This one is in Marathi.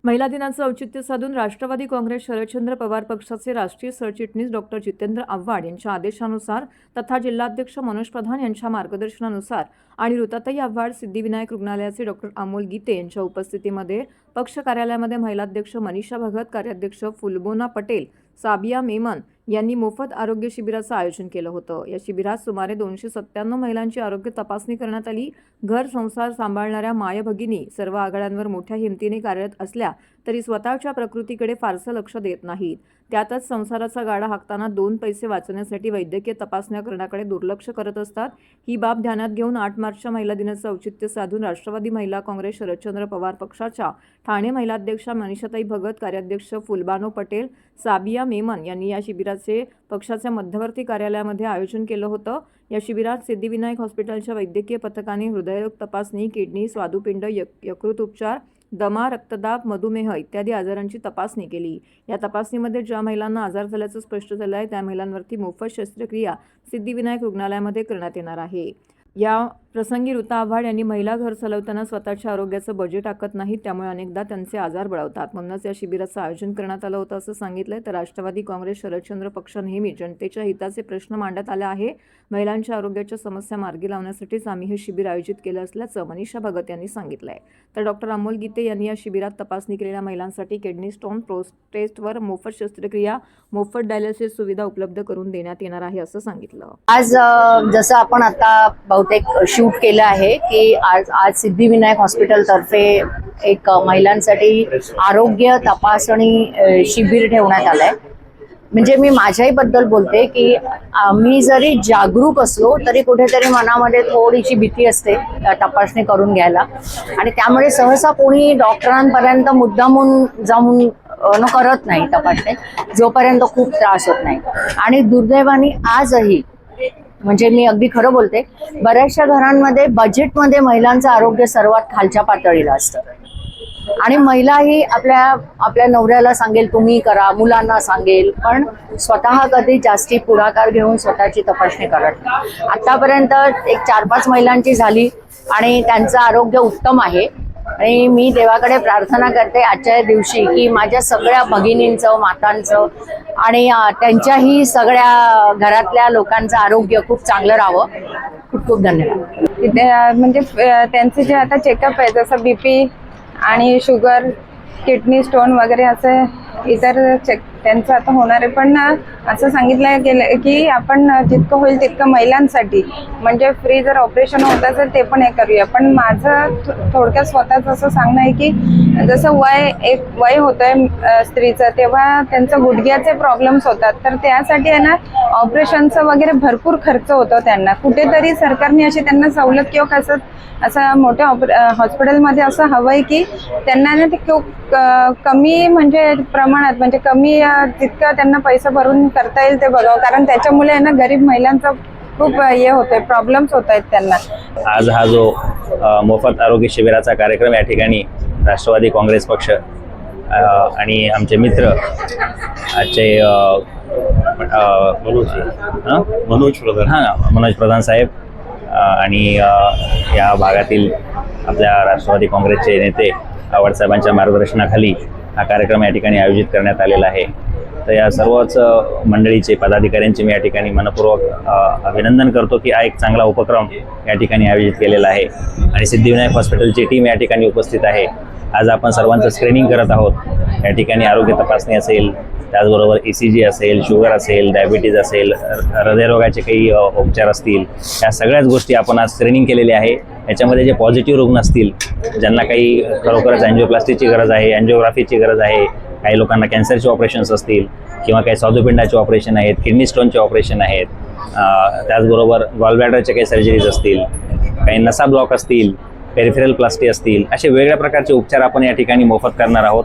महिला दिनाचं औचित्य साधून राष्ट्रवादी काँग्रेस शरदचंद्र पवार पक्षाचे राष्ट्रीय सरचिटणीस डॉक्टर जितेंद्र आव्हाड यांच्या आदेशानुसार तथा जिल्हाध्यक्ष मनोज प्रधान यांच्या मार्गदर्शनानुसार आणि ऋताताई आव्हाड सिद्धिविनायक रुग्णालयाचे डॉक्टर अमोल गीते यांच्या उपस्थितीमध्ये पक्ष कार्यालयामध्ये महिलाध्यक्ष मनीषा भगत, कार्याध्यक्ष फुलबोना पटेल, साबिया मेमन यांनी मोफत आरोग्य शिबिराचं आयोजन केलं होतं। या शिबिरात सुमारे 297 महिलांची आरोग्य तपासणी करण्यात आली। घर संसार सांभाळणाऱ्या माय भगिनी सर्व आघाड्यांवर मोठ्या हिमतीने कार्यरत असल्या तरी स्वतःच्या प्रकृतीकडे फारसं लक्ष देत नाहीत। त्यातच संसाराचा गाडा हाकताना 2 पैसे वाचवण्यासाठी वैद्यकीय तपासण्या करण्याकडे दुर्लक्ष करत असतात। ही बाब ध्यानात घेऊन 8 मार्चच्या महिला दिनाचं औचित्य साधून राष्ट्रवादी महिला काँग्रेस शरदचंद्र पवार पक्षाच्या ठाणे महिलाध्यक्षा मनीषाताई भगत, कार्याध्यक्ष फुलबानो पटेल, साबिया मेमन यांनी या शिबिराचे पक्षाच्या मध्यवर्ती कार्यालयामध्ये आयोजन केलं होतं। या शिबिरात सिद्धिविनायक हॉस्पिटलच्या वैद्यकीय पथकाने हृदयरोग तपासणी, किडनी, स्वादुपिंड, यकृत उपचार, दमा, रक्तदाब, मधुमेह इत्यादी आजारांची तपासणी केली। या तपासणीमध्ये ज्या महिलांना आजार झाल्याचं स्पष्ट झालं आहे त्या महिलांवरती मोफत शस्त्रक्रिया सिद्धिविनायक रुग्णालयामध्ये करण्यात येणार आहे। या प्रसंगी ऋता आव्हाड यांनी महिला घर चालवताना स्वतःच्या आरोग्याचं बजेट आखत नाहीत, त्यामुळे अनेकदा त्यांचे आजार बळावतात, म्हणूनच या शिबिराचं आयोजन करण्यात आलं होतं असं सांगितलंय। तर राष्ट्रवादी काँग्रेस शरदचंद्र पक्ष नेहमी जनतेच्या हिताचे प्रश्न मांडत आला आहे। महिलांच्या आरोग्याच्या समस्या मार्गी लावण्यासाठीच आम्ही हे शिबिर आयोजित केलं असल्याचं मनीषा भगत यांनी सांगितलंय। तर डॉक्टर अमोल गीते यांनी या शिबिरात तपासणी केलेल्या महिलांसाठी किडनी स्टोन, प्रोस्टेटवर मोफत शस्त्रक्रिया, मोफत डायलिसिस सुविधा उपलब्ध करून देण्यात येणार आहे असं सांगितलं। आज जसं आपण आता बहुतेक शूट केलं आहे की आज सिद्धिविनायक हॉस्पिटल तर्फे एक महिलांसाठी आरोग्य तपासणी शिबिर ठेवण्यात आलंय। म्हणजे मी माझ्याही बद्दल बोलते की मी जरी जागरूक असलो तरी कुठेतरी मनामध्ये थोडीशी भीती असते तपासणी करून घ्यायला, आणि त्यामुळे सहसा कोणी डॉक्टरांपर्यंत मुद्दामून जाऊन करत नाही तपासणी जोपर्यंत खूप त्रास होत नाही। आणि दुर्दैवाने आजही म्हणजे मी अगदी खरं बोलते, बऱ्याचशा घरांमध्ये बजेटमध्ये महिलांचं आरोग्य सर्वात खालच्या पातळीला असतं आणि महिलाही आपल्या नवऱ्याला सांगेल तुम्ही करा, मुलांना सांगेल, पण स्वतः कधी जास्ती पुढाकार घेऊन स्वतःची तपासणी करत नाही। आतापर्यंत एक 4-5 महिलांची झाली आणि त्यांचं आरोग्य उत्तम आहे आणि मी देवाकडे प्रार्थना करते आजच्या दिवशी की माझ्या सगळ्या भगिनींचं, मातांचं आणि त्यांच्याही सगळ्या घरातल्या लोकांचं आरोग्य खूप चांगलं राहावं। खूप खूप धन्यवाद। म्हणजे त्यांचे जे आता चेकअप आहे जसं BP आणि शुगर, किडनी स्टोन वगैरे असं इतर चेक त्यांचं आता होणार आहे, पण असं सांगितलं गेलं की आपण जितकं होईल तितकं महिलांसाठी म्हणजे फ्री जर ऑपरेशन होत असेल ते पण हे करूया। पण माझं थोडक्यात स्वतःच असं सांगणं आहे की जसं वय होतंय स्त्रीचं तेव्हा त्यांचं गुडघ्याचे प्रॉब्लेम्स होतात, तर त्यासाठी आहे ना ऑपरेशनचं वगैरे भरपूर खर्च होतो त्यांना। कुठेतरी सरकारने अशी त्यांना सवलत किंवा कसं असं मोठ्या हॉस्पिटलमध्ये असं हवं आहे की त्यांना ना ते कमी म्हणजे प्रमाणात म्हणजे कमी जितकं त्यांना पैसा भरून करता येईल ते बघावं, कारण त्याच्यामुळे ना गरीब महिलांचा खूप हे होतंय, प्रॉब्लेम्स होत आहेत त्यांना। आज हा जो मोफत आरोग्य शिबिराचा कार्यक्रम या ठिकाणी राष्ट्रवादी काँग्रेस पक्ष आणि आमचे मित्र आजचे मनोज प्रधान साहेब आणि या भागातील आपल्या राष्ट्रवादी काँग्रेसचे नेते आव्हाड साहेबांच्या मार्गदर्शनाखाली हा कार्यक्रम या ठिकाणी आयोजित करण्यात आलेला आहे। तर या सर्वच मंडळीचे पदाधिकाऱ्यांचे मी या ठिकाणी मनपूर्वक अभिनंदन करतो की हा एक चांगला उपक्रम या ठिकाणी आयोजित केलेला आहे आणि सिद्धिविनायक हॉस्पिटलची टीम या ठिकाणी उपस्थित आहे। आज आपण सर्वांचं स्क्रीनिंग करत आहोत। या ठिकाणी आरोग्य तपासणी असेल, त्याचबरोबर ECG असेल, शुगर असेल, डायबिटीज असेल, हृदयरोगाचे काही उपचार असतील, या सगळ्याच गोष्टी आपण आज स्क्रीनिंग केलेली आहे। याच्यामध्ये जे पॉझिटिव्ह रुग्ण असतील, ज्यांना काही खरोखरच अँजिओप्लास्टीची गरज आहे, अँजिओग्राफीची गरज आहे, काही लोकांना कॅन्सरचे ऑपरेशन्स असतील किंवा काही स्वादुपिंडाचे ऑपरेशन आहेत, किडनी स्टोनचे ऑपरेशन आहेत, त्याचबरोबर गॉलब्लॅडरचे काही सर्जरीज असतील, काही नसा ब्लॉक असतील, पेरिफेरल प्लास्टी असतील, असे वेगळ्या प्रकारचे उपचार आपण या ठिकाणी मोफत करणार आहोत।